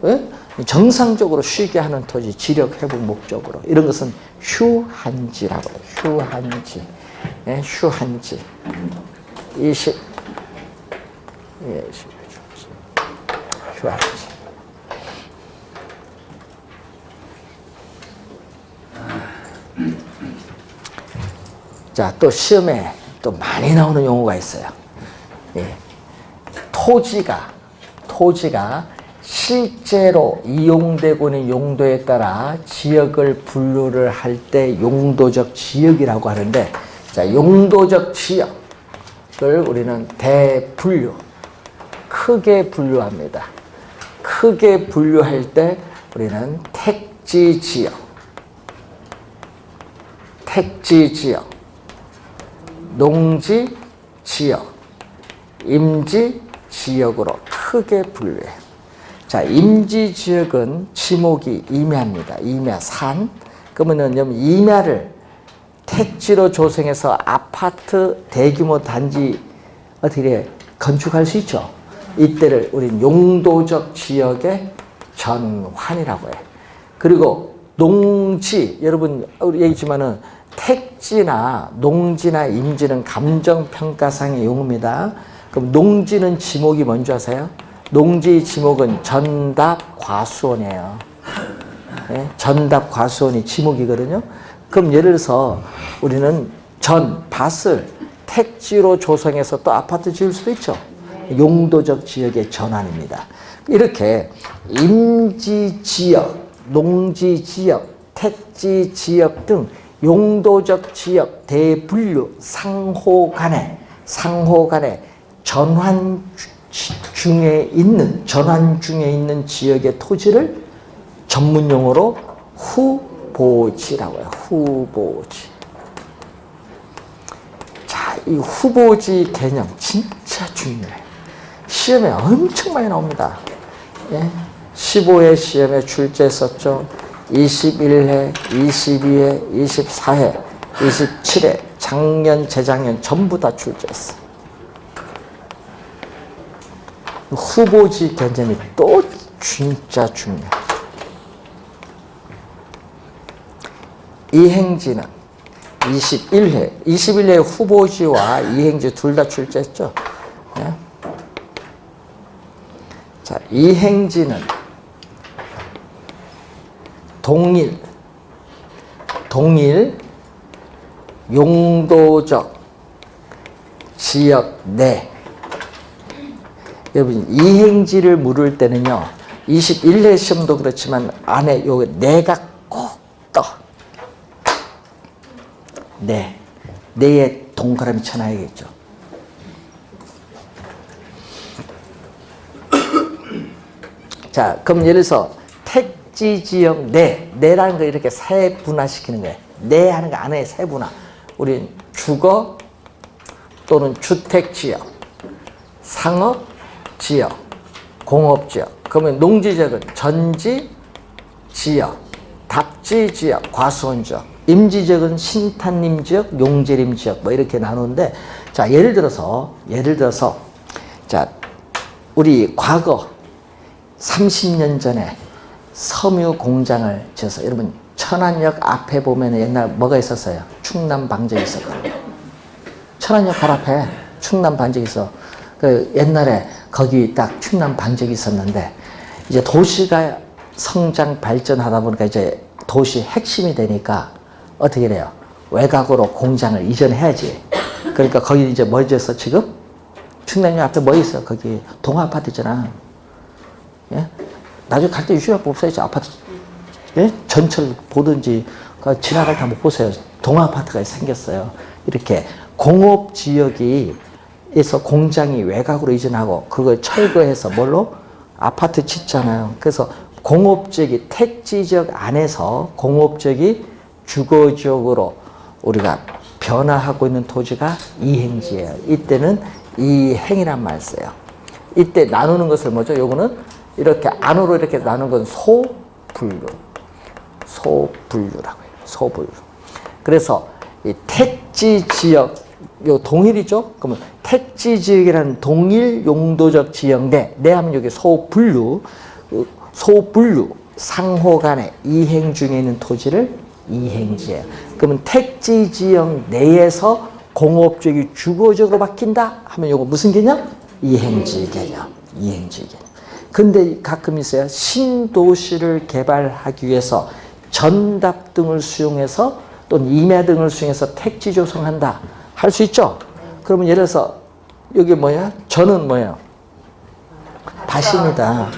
정상적으로 쉬게 하는 토지, 지력 회복 목적으로 이런 것은 휴한지라고 해요. 휴한지, 휴한지. 휴한지. 자, 또 시험에 또 많이 나오는 용어가 있어요. 예. 토지가 실제로 이용되고 있는 용도에 따라 지역을 분류를 할 때 용도적 지역이라고 하는데, 자, 용도적 지역을 우리는 대분류, 크게 분류합니다. 크게 분류할 때 우리는 택지 지역, 농지 지역, 임지 지역으로 크게 분류해요. 자, 임지 지역은 지목이 임야입니다. 임야, 산. 그러면은 임야를 택지로 조성해서 아파트 대규모 단지 어떻게 건축할 수 있죠. 이때를 우린 용도적 지역의 전환이라고 해요. 그리고 농지, 여러분 우리 얘기지만은 택지나 농지나 임지는 감정평가상의 용어입니다. 그럼 농지는 지목이 뭔지 아세요? 농지 지목은 전답과수원이에요. 네? 전답과수원이 지목이거든요. 그럼 예를 들어서 우리는 밭을 택지로 조성해서 또 아파트 지을 수도 있죠. 용도적 지역의 전환입니다. 이렇게 임지지역, 농지지역, 택지지역 등 용도적 지역 대분류 상호 간에 전환 중에 있는 지역의 토지를 전문 용어로 후보지라고 해요. 후보지. 자, 이 후보지 개념 진짜 중요해요. 시험에 엄청 많이 나옵니다. 예? 15회 시험에 출제했었죠. 21회, 22회, 24회, 27회, 작년, 재작년 전부 다 출제했어. 후보지 개념이 또 진짜 중요해. 이행지는 21회 후보지와 이행지 둘 다 출제했죠. 네? 자, 이행지는 동일 용도적 지역 내. 여러분, 이행지를 물을 때는요, 21회 시험도 그렇지만 안에 요 내가 꼭 떠. 내에 동그라미 쳐놔야겠죠. 자, 그럼 예를 들어서 택지 지역 내라는 거 이렇게 세분화시키는 거예요. 내 하는 거 안에 세분화. 우린 주거 또는 주택 지역, 상업 지역, 공업 지역. 그러면 농지 지역은 전지 지역, 답지 지역, 과수원 지역, 임지 지역은 신탄림 지역, 용재림 지역 뭐 이렇게 나누는데, 자, 예를 들어서 자, 우리 과거 30년 전에 섬유 공장을 지어서, 여러분 천안역 앞에 보면 옛날 뭐가 있었어요? 충남 방적이 있었거든요. 천안역 바로 앞에 충남 방적이 있어. 그 옛날에 거기 딱 충남 방적이 있었는데, 이제 도시가 성장 발전하다 보니까 이제 도시 핵심이 되니까 어떻게 돼요? 외곽으로 공장을 이전해야지. 그러니까 거기 이제 뭐 지었어 지금? 충남역 앞에 뭐 있어? 거기 동아파트 있잖아. 예? 나중에 갈 때 유심히 보세요. 아파트, 예? 전철 보든지, 지나갈 때 한번 보세요. 동아파트가 생겼어요. 이렇게 공업지역에서 공장이 외곽으로 이전하고, 그걸 철거해서 뭘로? 아파트 짓잖아요. 그래서 공업지역이 택지지역 안에서 공업지역이 주거지역으로 우리가 변화하고 있는 토지가 이행지예요. 이때는 이행이란 말 써요. 이때 나누는 것을 뭐죠? 요거는 이렇게 안으로 이렇게 나누는 건 소분류라고 해요. 소분류. 그래서 이 택지 지역, 요 동일이죠? 그러면 택지 지역이라는 동일 용도적 지역 내 하면 여기 소분류 상호 간의 이행 중에 있는 토지를 이행지예요. 그러면 택지 지역 내에서 공업지역이 주거지역으로 바뀐다 하면 요거 무슨 개념? 이행지 개념. 근데 가끔 있어요. 신도시를 개발하기 위해서 전답 등을 수용해서 또는 임야 등을 수용해서 택지 조성한다. 할 수 있죠? 그러면 예를 들어서 여기 뭐야? 저는 뭐예요? 밭입니다.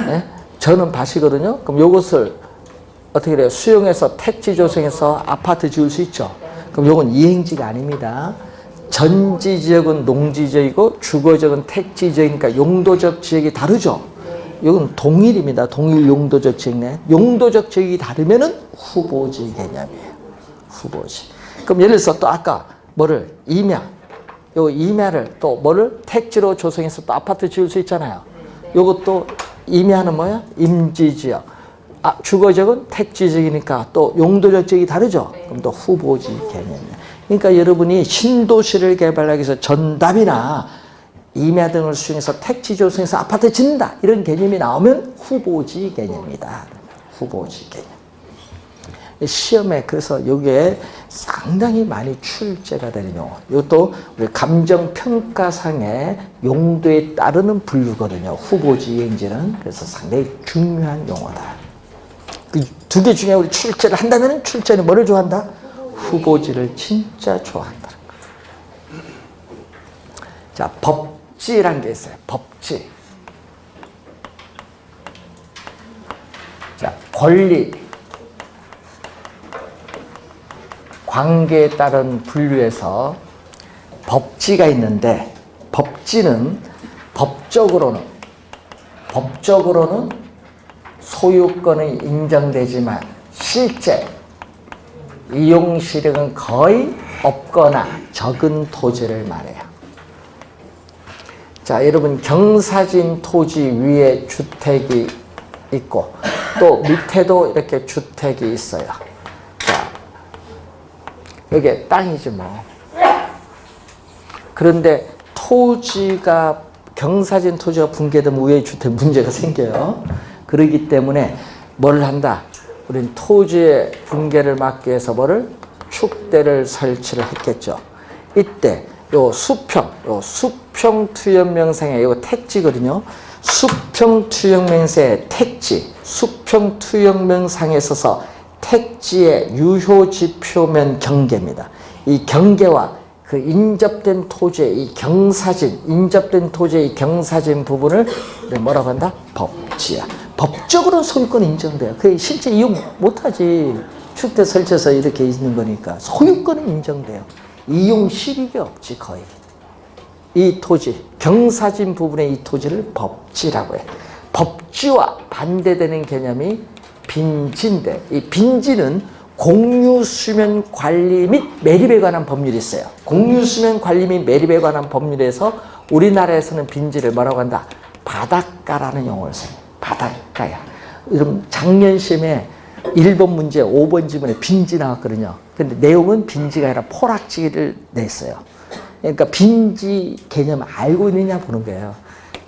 네? 저는 밭이거든요. 그럼 요것을 어떻게 돼요? 수용해서 택지 조성해서 아파트 지을 수 있죠. 그럼 요건 이행지가 아닙니다. 전지 지역은 농지 지역이고 주거 지역은 택지 지역이니까 용도적 지역이 다르죠. 이건 동일입니다. 동일 용도적 지역 내. 용도적 지역이 다르면은 후보지 개념이에요. 후보지. 그럼 예를 들어서 또 아까 뭐를 임야, 요 임야를 또 뭐를 택지로 조성해서 또 아파트 지을 수 있잖아요. 요것도 임야는 뭐야? 임지 지역. 주거 지역은 택지 지역이니까 또 용도적 지역이 다르죠. 그럼 또 후보지 개념이에요. 그러니까 여러분이 신도시를 개발하기 위해서 전답이나 임야 등을 수용해서 택지 조성해서 아파트 짓는다, 이런 개념이 나오면 후보지 개념이다. 후보지 개념. 시험에 그래서 이게 상당히 많이 출제가 되는 용어. 이것도 우리 감정평가상의 용도에 따르는 분류거든요. 후보지 이행지는. 그래서 상당히 중요한 용어다. 그 두 개 중에 우리 출제를 한다면 출제는 뭐를 좋아한다? 후보지를 진짜 좋아한다는 거예요. 자, 법지라는 게 있어요. 법지. 자, 권리, 관계에 따른 분류에서 법지가 있는데, 법지는 법적으로는 소유권이 인정되지만 실제 이용 시력은 거의 없거나 적은 토지를 말해요. 자, 여러분 경사진 토지 위에 주택이 있고 또 밑에도 이렇게 주택이 있어요. 자, 여기 땅이지 뭐. 그런데 토지가 경사진 토지가 붕괴되면 위에 주택 문제가 생겨요. 그렇기 때문에 뭘 한다? 우린 토지의 붕괴를 막기 위해서 뭐를? 축대를 설치를 했겠죠. 이때 요 수평 투영명상의 요 택지거든요. 수평 투영명상의 택지, 수평 투영명상에 있어서 택지의 유효지표면 경계입니다. 이 경계와 그 인접된 토지의 이 경사진, 인접된 토지의 이 경사진 부분을 뭐라고 한다? 법지야. 법적으로는 소유권 인정돼요. 그게 실제 이용 못하지. 축대 설치해서 이렇게 있는 거니까 소유권은 인정돼요. 이용 실익이 없지 거의. 이 토지, 경사진 부분의 이 토지를 법지라고 해. 법지와 반대되는 개념이 빈지인데 이 빈지는 공유수면 관리 및 매립에 관한 법률이 있어요. 공유수면 관리 및 매립에 관한 법률에서 우리나라에서는 빈지를 뭐라고 한다? 바닷가라는 용어를 써요. 바닷가야. 여러분 작년 시험에 1번 문제 5번 지문에 빈지 나왔거든요. 근데 내용은 빈지가 아니라 포락지를 냈어요. 그러니까 빈지 개념 알고 있느냐 보는 거예요.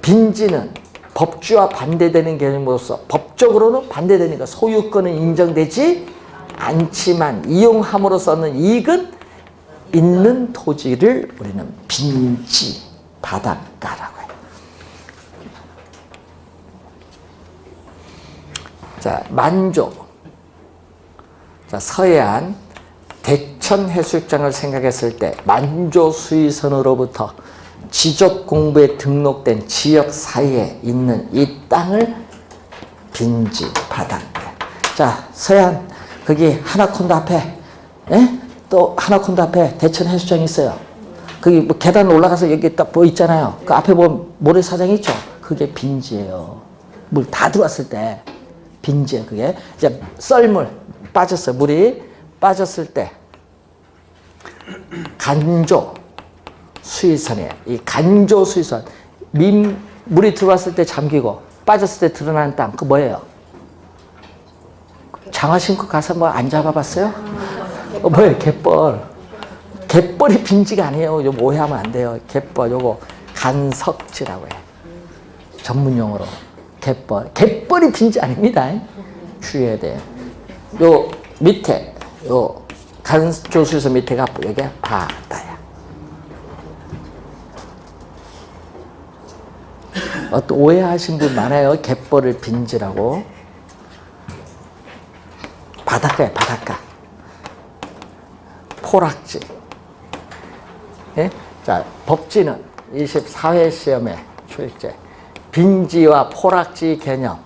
빈지는 법주와 반대되는 개념으로서 법적으로는 반대되니까 소유권은 인정되지 않지만 이용함으로써는 이익은 있는 토지를 우리는 빈지, 바닷가라고 해요. 자, 만조. 자, 서해안 대천 해수욕장을 생각했을 때 만조 수의선으로부터 지적 공부에 등록된 지역 사이에 있는 이 땅을 빈지, 바닷가. 자, 서해안 거기 하나콘도 앞에, 예? 또 하나콘도 앞에 대천 해수욕장이 있어요. 거기 뭐 계단 올라가서 여기 딱 뭐 있잖아요. 그 앞에 보면 모래사장 있죠. 그게 빈지예요. 물 다 들어왔을 때 빈지예요. 그게 이제 썰물 빠졌어요. 물이 빠졌을 때 간조 수위선이에요. 이 간조 수위선 물이 들어왔을 때 잠기고 빠졌을 때 드러나는 땅 그 뭐예요? 장화 신고 가서 뭐 안 잡아봤어요? 뭐예요? 갯벌. 갯벌이 빈지가 아니에요. 요 오해하면 안 돼요. 갯벌 요거 간석지라고 해요. 전문 용어로 갯벌. 갯벌이 빈지 아닙니다. 주의해야 돼요. 요 밑에 요 간조수에서 밑에가 여기가 바다야. 또 오해하신 분 많아요. 갯벌을 빈지라고. 바닷가야, 바닷가. 포락지. 예? 자, 법지는 24회 시험에 출제. 빈지와 포락지 개념.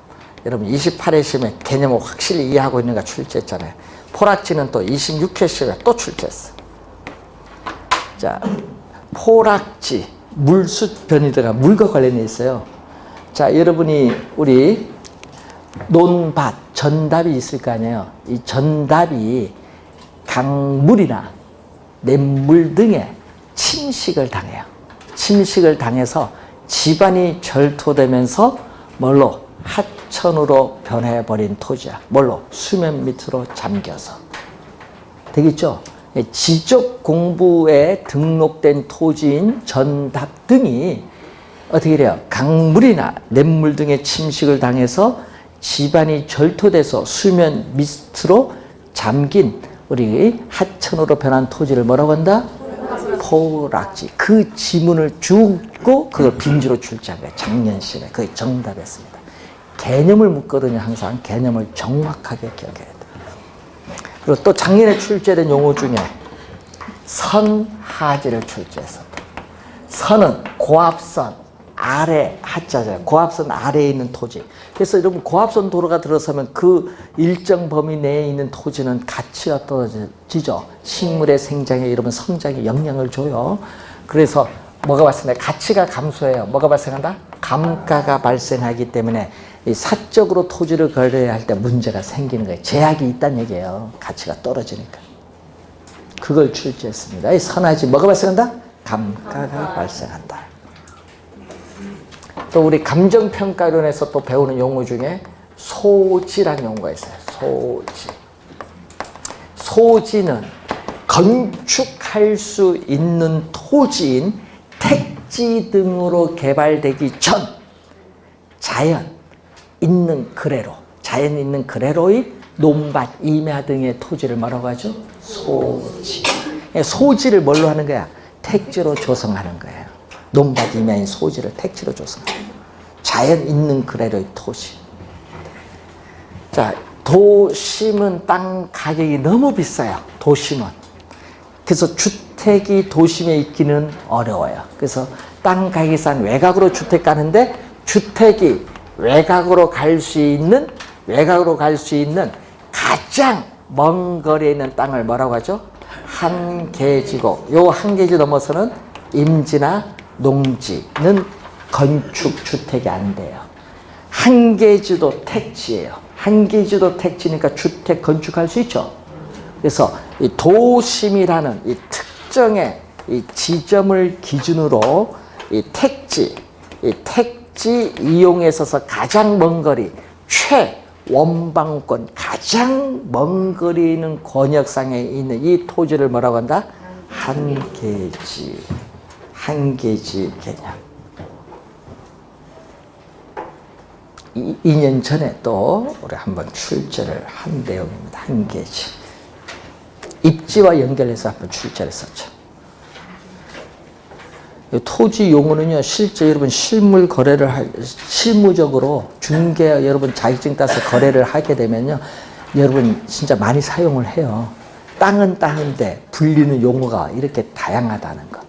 여러분 28회 시험에 개념을 확실히 이해하고 있는가 출제했잖아요. 포락지는 또 26회 시험에 또 출제했어. 자, 포락지. 물수변이 들어가 물과 관련해 있어요. 자, 여러분이 우리 논밭, 전답이 있을 거 아니에요. 이 전답이 강물이나 냇물 등에 침식을 당해요. 침식을 당해서 집안이 절토되면서 뭘로? 하천으로 변해버린 토지야. 뭘로? 수면 밑으로 잠겨서. 되겠죠? 지적 공부에 등록된 토지인 전답 등이 어떻게 돼요? 강물이나 냇물 등의 침식을 당해서 집안이 절토돼서 수면 밑으로 잠긴 우리 하천으로 변한 토지를 뭐라고 한다? 포락지. 그 지문을 주고 그걸 빈지로 출제한 거예요. 작년 시험에. 그게 정답이었습니다. 개념을 묻거든요. 항상 개념을 정확하게 기억해야 돼요. 그리고 또 작년에 출제된 용어 중에 선하지를 출제했었다. 선은 고압선 아래 하자잖아요. 고압선 아래에 있는 토지. 그래서 여러분 고압선 도로가 들어서면 그 일정 범위 내에 있는 토지는 가치가 떨어지죠. 식물의 생장에 여러분 성장에 영향을 줘요. 그래서 뭐가 발생해? 가치가 감소해요. 뭐가 발생한다? 감가가 발생하기 때문에 이 사적으로 토지를 거래해야 할 때 문제가 생기는 거예요. 제약이 있다는 얘기예요. 가치가 떨어지니까. 그걸 출제했습니다. 이 선하지 뭐가 발생한다? 감가가 발생한다. 또 우리 감정평가론에서 또 배우는 용어 중에 소지라는 용어가 있어요. 소지. 소지는 건축할 수 있는 토지인 택지 등으로 개발되기 전 자연 있는 그래로의 논밭, 임야 등의 토지를 뭐라고 하죠? 소지. 소지를 뭘로 하는 거야? 택지로 조성하는 거예요. 논밭, 임야인 소지를 택지로 조성하는 거예요. 자연 있는 그래로의 토지. 자, 도심은 땅 가격이 너무 비싸요. 도심은. 그래서 주택이 도심에 있기는 어려워요. 그래서 땅 가격이 싼 외곽으로 주택 가는데 주택이 외곽으로 갈 수 있는 가장 먼 거리에 있는 땅을 뭐라고 하죠? 한계지고, 요 한계지 넘어서는 임지나 농지는 건축 주택이 안 돼요. 한계지도 택지예요. 한계지도 택지니까 주택 건축할 수 있죠. 그래서 이 도심이라는 이 특정의 이 지점을 기준으로 이 택지 이용에 있어서 가장 먼 거리, 최원방권, 가장 먼 거리에 있는 권역상에 있는 이 토지를 뭐라고 한다? 한계지 개념. 2년 전에 또 우리 한번 출제를 한 내용입니다. 한계지. 입지와 연결해서 한번 출제를 했었죠. 토지 용어는요, 실제 여러분 실무적으로 중개 여러분 자격증 따서 거래를 하게 되면요, 여러분 진짜 많이 사용을 해요. 땅은 땅인데 불리는 용어가 이렇게 다양하다는 거.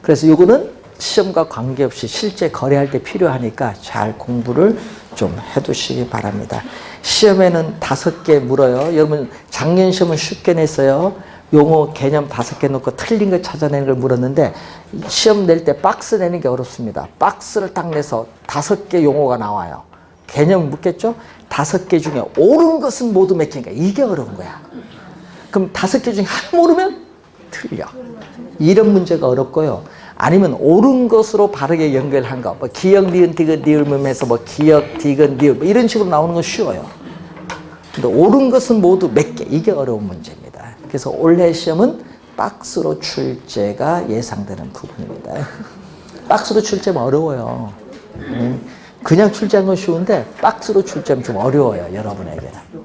그래서 요거는 시험과 관계없이 실제 거래할 때 필요하니까 잘 공부를 좀 해두시기 바랍니다. 시험에는 5개 물어요. 여러분 작년 시험은 쉽게 냈어요. 용어 개념 5개 놓고 틀린 거 찾아내는 걸 물었는데 시험 낼 때 박스 내는 게 어렵습니다. 박스를 딱 내서 5개 용어가 나와요. 개념 묻겠죠? 5개 중에 옳은 것은 모두 몇 개인가? 이게 어려운 거야. 그럼 5개 중에 하나 모르면 틀려. 이런 문제가 어렵고요. 아니면 옳은 것으로 바르게 연결한 거. 뭐 기역, 니은, 디귿, 니을음에서 뭐 기역, 디귿, 니을 뭐 이런 식으로 나오는 건 쉬워요. 근데 옳은 것은 모두 몇 개. 이게 어려운 문제입니다. 그래서 올해 시험은 박스로 출제가 예상되는 부분입니다. 박스로 출제면 어려워요. 그냥 출제한 건 쉬운데 박스로 출제하면 좀 어려워요. 여러분에게는.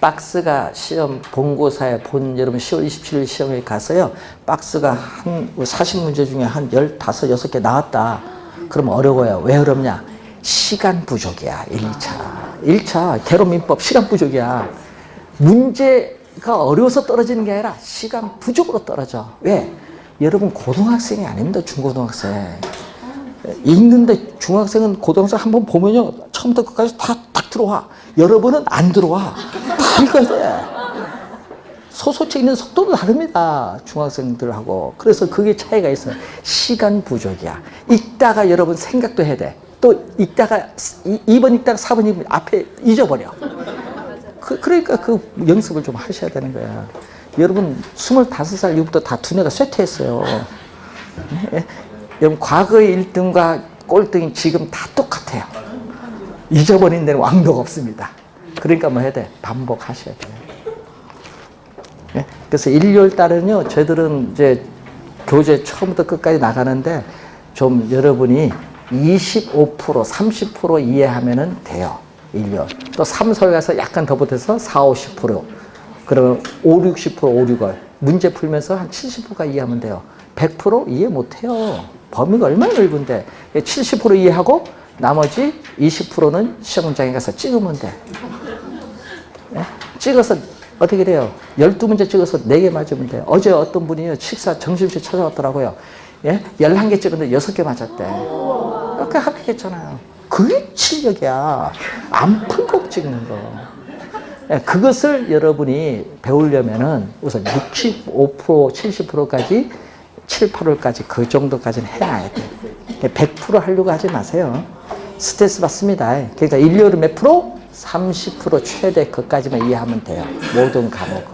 박스가 시험 본고사에 여러분 10월 27일 시험에 가서요. 박스가 한 40문제 중에 한 15, 6개 나왔다. 그러면 어려워요. 왜 어렵냐? 시간 부족이야. 1차 개론민법 시간 부족이야. 문제가 어려워서 떨어지는 게 아니라 시간 부족으로 떨어져. 왜? 여러분 고등학생이 아닙니다. 중고등학생. 읽는데 중학생은 고등학생 한번 보면요. 처음부터 끝까지 다 딱 들어와. 여러분은 안 들어와. 다 읽어야 돼. 소설책 읽는 속도도 다릅니다. 중학생들하고. 그래서 그게 차이가 있어요. 시간 부족이야. 읽다가 여러분 생각도 해야 돼. 또 읽다가 2번 읽다가 4번 읽으면 앞에 잊어버려. 그러니까 그 연습을 좀 하셔야 되는 거야. 여러분 25살 이후부터 다 두뇌가 쇠퇴했어요. 네? 여러분 과거의 1등과 꼴등이 지금 다 똑같아요. 잊어버린 데는 왕도가 없습니다. 그러니까 뭐 해야 돼? 반복하셔야 돼요. 네? 그래서 일요일 달은요, 저희들은 이제 교재 처음부터 끝까지 나가는데 좀 여러분이 25%, 30% 이해하면은 돼요. 1년. 또 3, 4월 가서 약간 더 보태서 4, 50%. 그러면 5, 60%, 5, 6월. 문제 풀면서 한 70%가 이해하면 돼요. 100% 이해 못해요. 범위가 얼마나 넓은데. 70% 이해하고 나머지 20%는 시험장에 가서 찍으면 돼. 네? 찍어서 어떻게 돼요? 12문제 찍어서 4개 맞으면 돼요. 어제 어떤 분이요, 점심시간 찾아왔더라고요. 예? 11개 찍었는데 6개 맞았대. 그렇게 합격했잖아요. 그게 실력이야. 안 풀고 찍는 거. 예, 그것을 여러분이 배우려면은 우선 65%, 70%까지 7, 8월까지 그 정도까지는 해놔야 돼. 100% 하려고 하지 마세요. 스트레스 받습니다. 그러니까 일요일은 몇 프로? 30% 최대 그까지만 이해하면 돼요. 모든 과목은.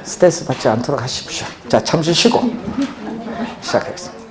스트레스 받지 않도록 하십시오. 자, 잠시 쉬고 시작하겠습니다.